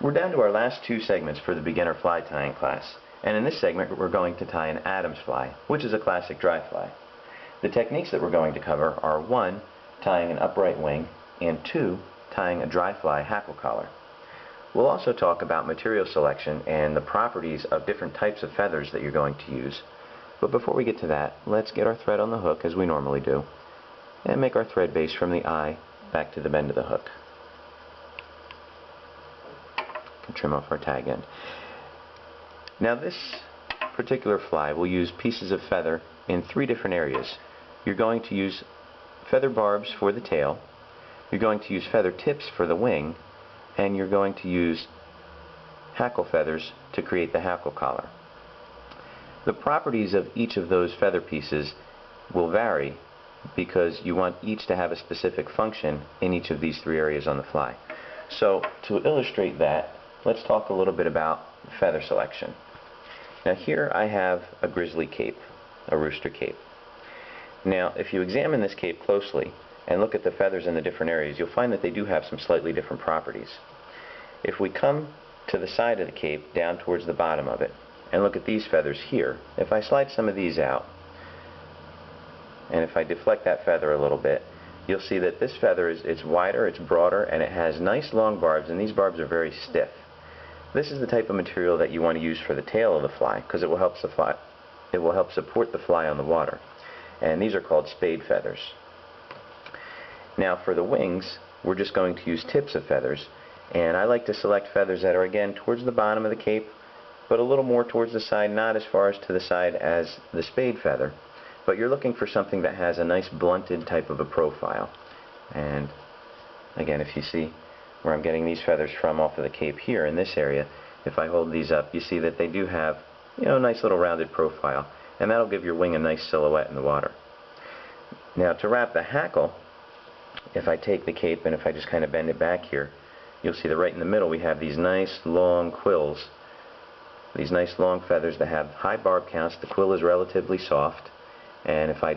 We're down to our last two segments for the beginner fly tying class, and in this segment we're going to tie an Adams fly, which is a classic dry fly. The techniques that we're going to cover are 1. Tying an upright wing, and 2. Tying a dry fly hackle collar. We'll also talk about material selection and the properties of different types of feathers that you're going to use. But before we get to that, let's get our thread on the hook as we normally do, and make our thread base from the eye back to the bend of the hook. Trim off our tag end. Now this particular fly will use pieces of feather in 3 different areas. You're going to use feather barbs for the tail, you're going to use feather tips for the wing, and you're going to use hackle feathers to create the hackle collar. The properties of each of those feather pieces will vary because you want each to have a specific function in each of these 3 areas on the fly. So to illustrate that, let's talk a little bit about feather selection. Now here I have a grizzly cape, a rooster cape. Now if you examine this cape closely and look at the feathers in the different areas, you'll find that they do have some slightly different properties. If we come to the side of the cape down towards the bottom of it and look at these feathers here, if I slide some of these out and if I deflect that feather a little bit, you'll see that this feather it's wider, it's broader, and it has nice long barbs, and these barbs are very stiff. This is the type of material that you want to use for the tail of the fly because it will help support the fly on the water. And these are called spade feathers. Now for the wings, we're just going to use tips of feathers, and I like to select feathers that are again towards the bottom of the cape, but a little more towards the side, not as far as to the side as the spade feather. But you're looking for something that has a nice blunted type of a profile. And again, if you see where I'm getting these feathers from off of the cape here in this area, if I hold these up, you see that they do have, a nice little rounded profile, and that'll give your wing a nice silhouette in the water. Now to wrap the hackle, if I take the cape and if I just kind of bend it back here, you'll see that right in the middle we have these nice long quills, these nice long feathers that have high barb counts. The quill is relatively soft, and if I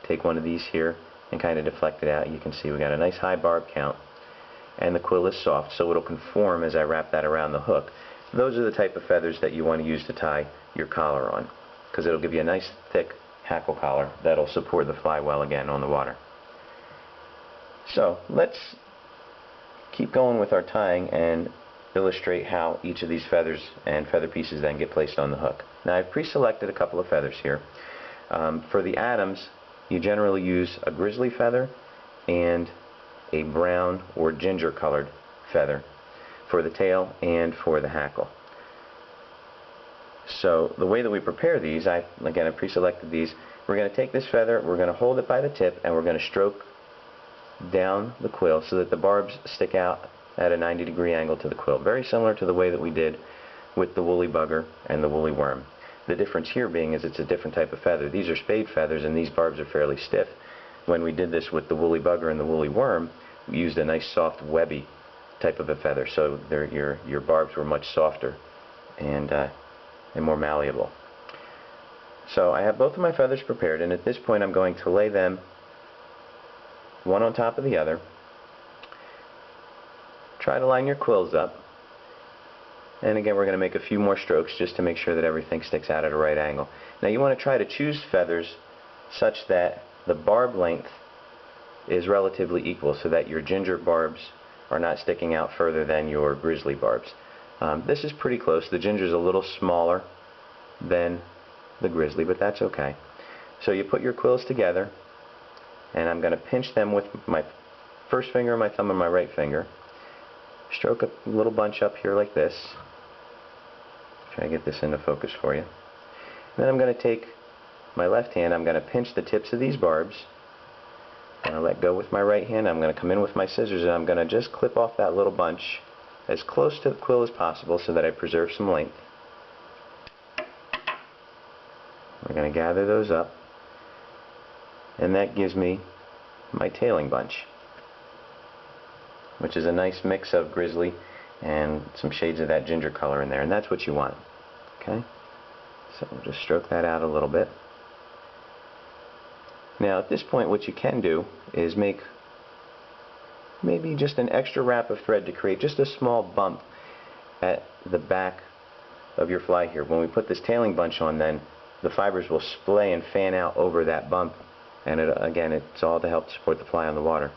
take one of these here and kind of deflect it out, you can see we got a nice high barb count, and the quill is soft, so it'll conform as I wrap that around the hook. Those are the type of feathers that you want to use to tie your collar on, because it'll give you a nice thick hackle collar that'll support the fly well again on the water. So let's keep going with our tying and illustrate how each of these feathers and feather pieces then get placed on the hook. Now I've pre-selected a couple of feathers here. For the Adams, you generally use a grizzly feather and a brown or ginger colored feather for the tail and for the hackle. So the way that we prepare these, I pre-selected these. We're going to take this feather, we're going to hold it by the tip, and we're going to stroke down the quill so that the barbs stick out at a 90-degree angle to the quill. Very similar to the way that we did with the woolly bugger and the woolly worm. The difference here being is it's a different type of feather. These are spade feathers and these barbs are fairly stiff. When we did this with the woolly bugger and the woolly worm, we used a nice soft webby type of a feather, so your barbs were much softer and more malleable. So I have both of my feathers prepared, and at this point I'm going to lay them one on top of the other. Try to line your quills up, and again we're going to make a few more strokes just to make sure that everything sticks out at a right angle. Now you want to try to choose feathers such that the barb length is relatively equal, so that your ginger barbs are not sticking out further than your grizzly barbs. This is pretty close. The ginger is a little smaller than the grizzly, but that's okay. So you put your quills together, and I'm going to pinch them with my first finger, my thumb, and my right finger. Stroke a little bunch up here like this. Try to get this into focus for you. And then I'm going to take my left hand, I'm going to pinch the tips of these barbs, and I'll let go with my right hand. I'm going to come in with my scissors, and I'm going to just clip off that little bunch as close to the quill as possible so that I preserve some length. We're going to gather those up, and that gives me my tailing bunch, which is a nice mix of grizzly and some shades of that ginger color in there, and that's what you want. Okay? So we'll just stroke that out a little bit. Now at this point what you can do is make maybe just an extra wrap of thread to create just a small bump at the back of your fly here. When we put this tailing bunch on, then the fibers will splay and fan out over that bump, and again, it's all to help support the fly on the water.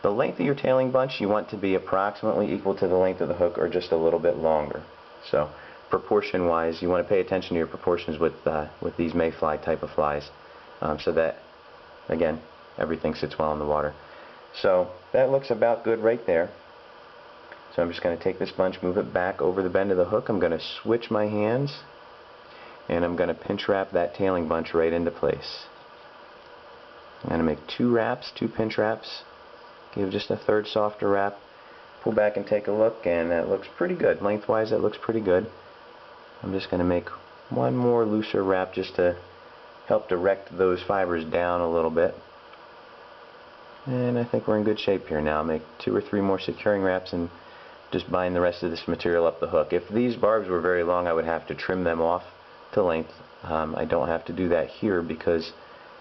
The length of your tailing bunch you want to be approximately equal to the length of the hook, or just a little bit longer. So proportion wise, you want to pay attention to your proportions with these mayfly type of flies, so that again everything sits well in the water. So that looks about good right there. So I'm just going to take this bunch, move it back over the bend of the hook. I'm going to switch my hands, and I'm going to pinch wrap that tailing bunch right into place. I'm going to make 2 wraps, 2 pinch wraps, give just a third softer wrap, pull back and take a look, and that looks pretty good. Lengthwise, that looks pretty good. I'm just going to make 1 more looser wrap just to help direct those fibers down a little bit. And I think we're in good shape here now. I'll make 2 or 3 more securing wraps and just bind the rest of this material up the hook. If these barbs were very long, I would have to trim them off to length. I don't have to do that here because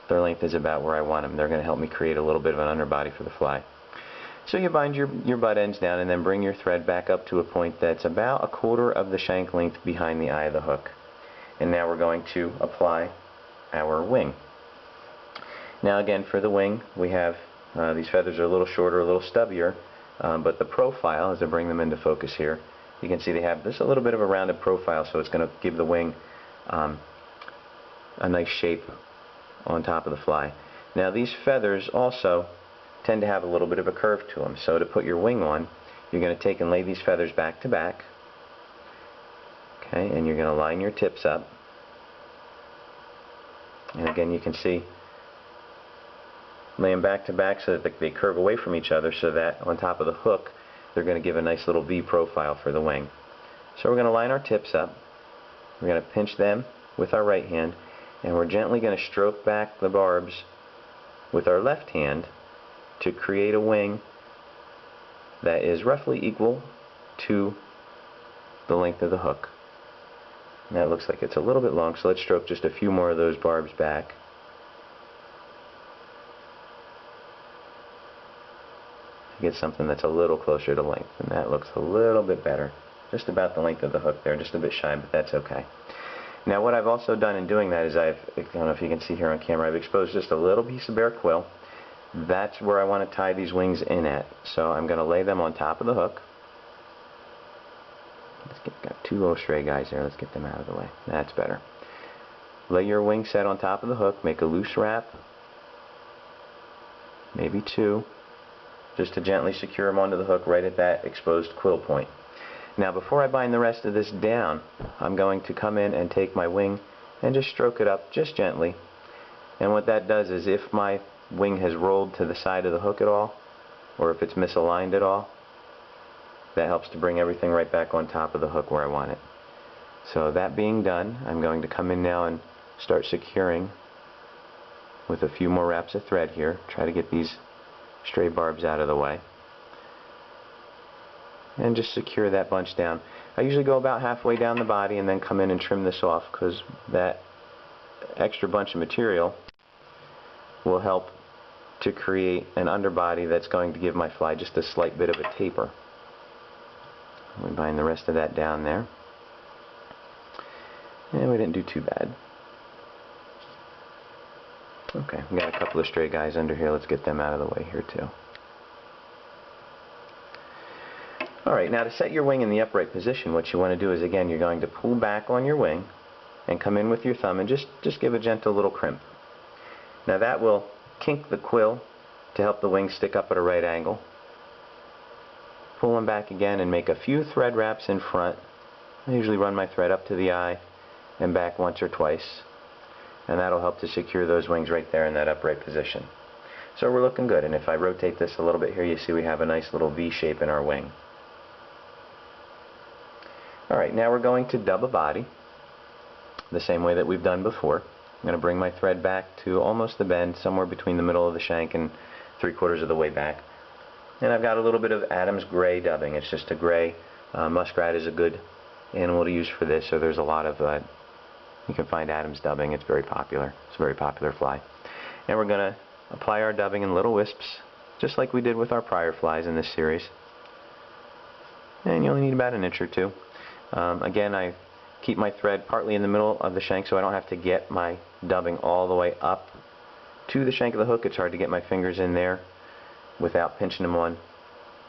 their length is about where I want them. They're going to help me create a little bit of an underbody for the fly. So you bind your butt ends down and then bring your thread back up to a point that's about 1/4 of the shank length behind the eye of the hook. And now we're going to apply our wing. Now again, for the wing, we have these feathers are a little shorter, a little stubbier, but the profile, as I bring them into focus here, you can see they have this a little bit of a rounded profile, so it's going to give the wing a nice shape on top of the fly. Now these feathers also tend to have a little bit of a curve to them, so to put your wing on, you're going to take and lay these feathers back to back, okay, and you're going to line your tips up, and again you can see lay them back to back so that they curve away from each other, so that on top of the hook they're going to give a nice little V profile for the wing. So we're going to line our tips up, we're going to pinch them with our right hand, and we're gently going to stroke back the barbs with our left hand to create a wing that is roughly equal to the length of the hook. And that looks like it's a little bit long, so let's stroke just a few more of those barbs back. Get something that's a little closer to length, and that looks a little bit better. Just about the length of the hook there, just a bit shy, but that's okay. Now what I've also done in doing that is I don't know if you can see here on camera, I've exposed just a little piece of bare quill. That's where I want to tie these wings in at. So I'm going to lay them on top of the hook. Got 2 little stray guys there, let's get them out of the way. That's better. Lay your wing set on top of the hook, make a loose wrap, maybe 2, just to gently secure them onto the hook right at that exposed quill point. Now before I bind the rest of this down, I'm going to come in and take my wing and just stroke it up just gently. And what that does is, if my wing has rolled to the side of the hook at all, or if it's misaligned at all, that helps to bring everything right back on top of the hook where I want it. So that being done, I'm going to come in now and start securing with a few more wraps of thread here. Try to get these stray barbs out of the way, and just secure that bunch down. I usually go about halfway down the body and then come in and trim this off, because that extra bunch of material will help to create an underbody that's going to give my fly just a slight bit of a taper. We bind the rest of that down there, and we didn't do too bad. Okay, we got a couple of stray guys under here. Let's get them out of the way here too. Alright, now to set your wing in the upright position, what you want to do is, again, you're going to pull back on your wing and come in with your thumb and just give a gentle little crimp. Now that will kink the quill to help the wing stick up at a right angle. Pull them back again and make a few thread wraps in front. I usually run my thread up to the eye and back once or twice, and that'll help to secure those wings right there in that upright position. So we're looking good, and if I rotate this a little bit here, you see we have a nice little V shape in our wing. Alright, now we're going to dub a body the same way that we've done before. I'm going to bring my thread back to almost the bend, somewhere between the middle of the shank and 3/4 of the way back. And I've got a little bit of Adams gray dubbing. It's just a gray. Muskrat is a good animal to use for this, so there's a lot of, you can find Adams dubbing. It's very popular. It's a very popular fly. And we're going to apply our dubbing in little wisps, just like we did with our prior flies in this series. And you only need about an inch or two. Again, I keep my thread partly in the middle of the shank so I don't have to get my dubbing all the way up to the shank of the hook. It's hard to get my fingers in there without pinching them on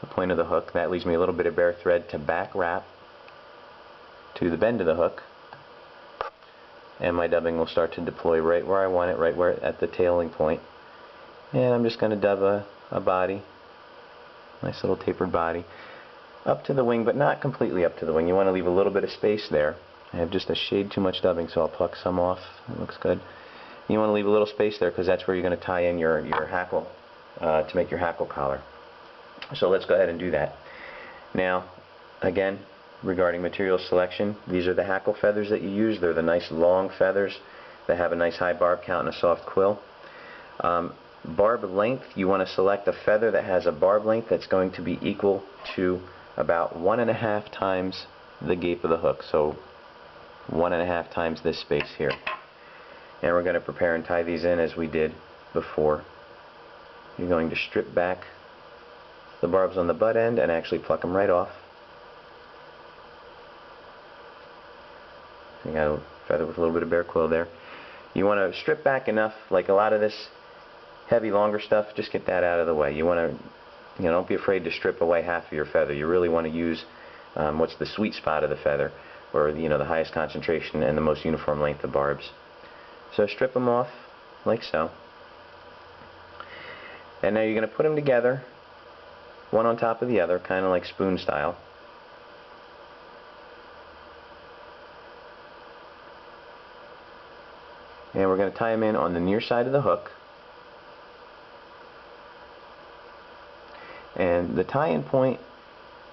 the point of the hook. That leaves me a little bit of bare thread to back wrap to the bend of the hook, and my dubbing will start to deploy right where I want it, right where at the tailing point. And I'm just going to dub a body, nice little tapered body, up to the wing, but not completely up to the wing. You want to leave a little bit of space there. I have just a shade too much dubbing, so I'll pluck some off. It looks good. You want to leave a little space there because that's where you're going to tie in your hackle to make your hackle collar. So let's go ahead and do that. Now, again, regarding material selection, these are the hackle feathers that you use. They're the nice long feathers that have a nice high barb count and a soft quill. Barb length, you want to select a feather that has a barb length that's going to be equal to about 1.5 times the gape of the hook, so 1.5 times this space here. And we're going to prepare and tie these in as we did before. You're going to strip back the barbs on the butt end and actually pluck them right off. You got a feather with a little bit of bare quill there. You want to strip back enough, like a lot of this heavy, longer stuff, just get that out of the way. You want to, don't be afraid to strip away half of your feather. You really want to use what's the sweet spot of the feather, or the highest concentration and the most uniform length of barbs. So strip them off like so. And now you're going to put them together, one on top of the other, kind of like spoon style. And we're going to tie them in on the near side of the hook. And the tie-in point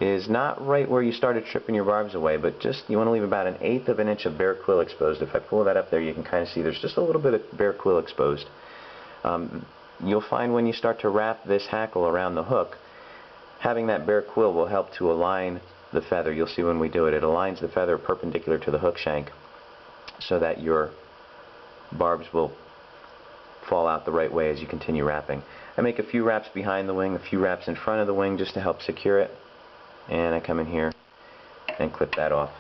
is not right where you started stripping your barbs away, but just you want to leave about 1/8 of an inch of bare quill exposed. If I pull that up there, you can kind of see there's just a little bit of bare quill exposed. You'll find when you start to wrap this hackle around the hook, having that bare quill will help to align the feather. You'll see when we do it, it aligns the feather perpendicular to the hook shank so that your barbs will fall out the right way as you continue wrapping. I make a few wraps behind the wing, a few wraps in front of the wing just to help secure it, and I come in here and clip that off.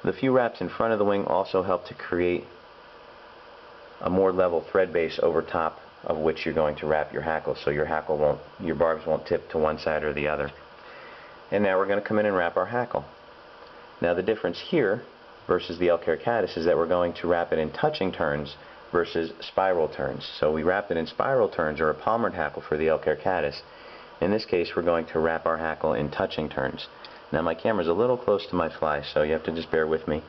The few wraps in front of the wing also help to create a more level thread base over top of which you're going to wrap your hackle, so your barbs won't tip to one side or the other. And now we're going to come in and wrap our hackle. Now the difference here versus the elk hair caddis is that we're going to wrap it in touching turns versus spiral turns. So we wrapped it in spiral turns, or a palmered hackle for the elk hair caddis. In this case, we're going to wrap our hackle in touching turns. Now my camera's a little close to my fly, so you have to just bear with me.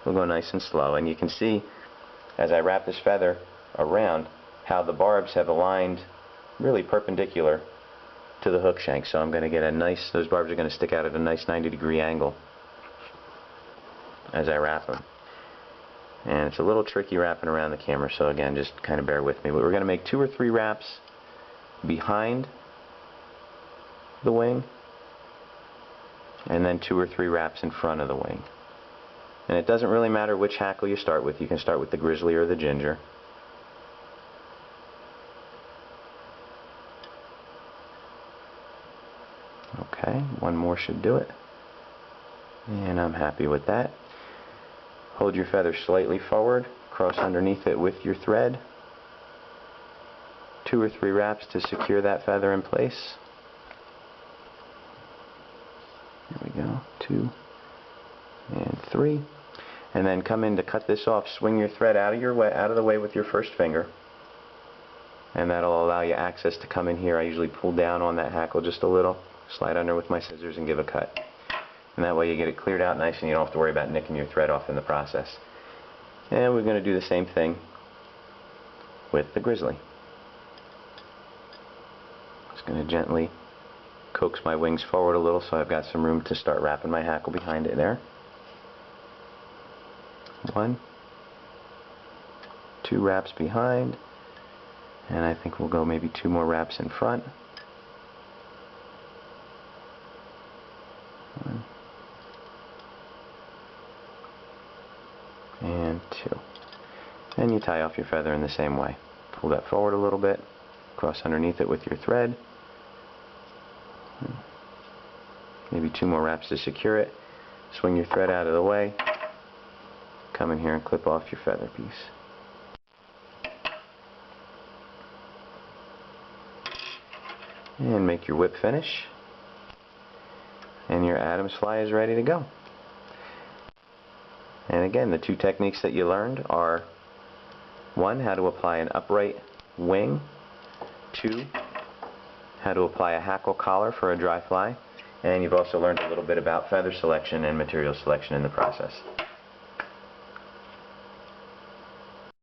We'll go nice and slow, and you can see as I wrap this feather around how the barbs have aligned really perpendicular to the hook shank. So I'm going to get a nice, those barbs are going to stick out at a nice 90-degree angle as I wrap them. And it's a little tricky wrapping around the camera, so again, just kind of bear with me. But we're going to make 2 or 3 wraps behind the wing, and then 2 or 3 wraps in front of the wing. And it doesn't really matter which hackle you start with. You can start with the grizzly or the ginger. Okay, one more should do it. And I'm happy with that. Hold your feather slightly forward, cross underneath it with your thread. 2 or 3 wraps to secure that feather in place. There we go, 2 and 3. And then come in to cut this off. Swing your thread out of the way with your first finger, and that'll allow you access to come in here. I usually pull down on that hackle just a little, slide under with my scissors, and give a cut. And that way you get it cleared out nice and you don't have to worry about nicking your thread off in the process. And we're going to do the same thing with the grizzly. Just going to gently coax my wings forward a little so I've got some room to start wrapping my hackle behind it there. 1, 2 wraps behind, and I think we'll go maybe 2 more wraps in front. 1 and 2. And you tie off your feather in the same way. Pull that forward a little bit, cross underneath it with your thread. Maybe 2 more wraps to secure it. swing your thread out of the way, come in here and clip off your feather piece. And make your whip finish, and your Adams fly is ready to go. And again, the two techniques that you learned are: 1, how to apply an upright wing; 2, how to apply a hackle collar for a dry fly. And you've also learned a little bit about feather selection and material selection in the process.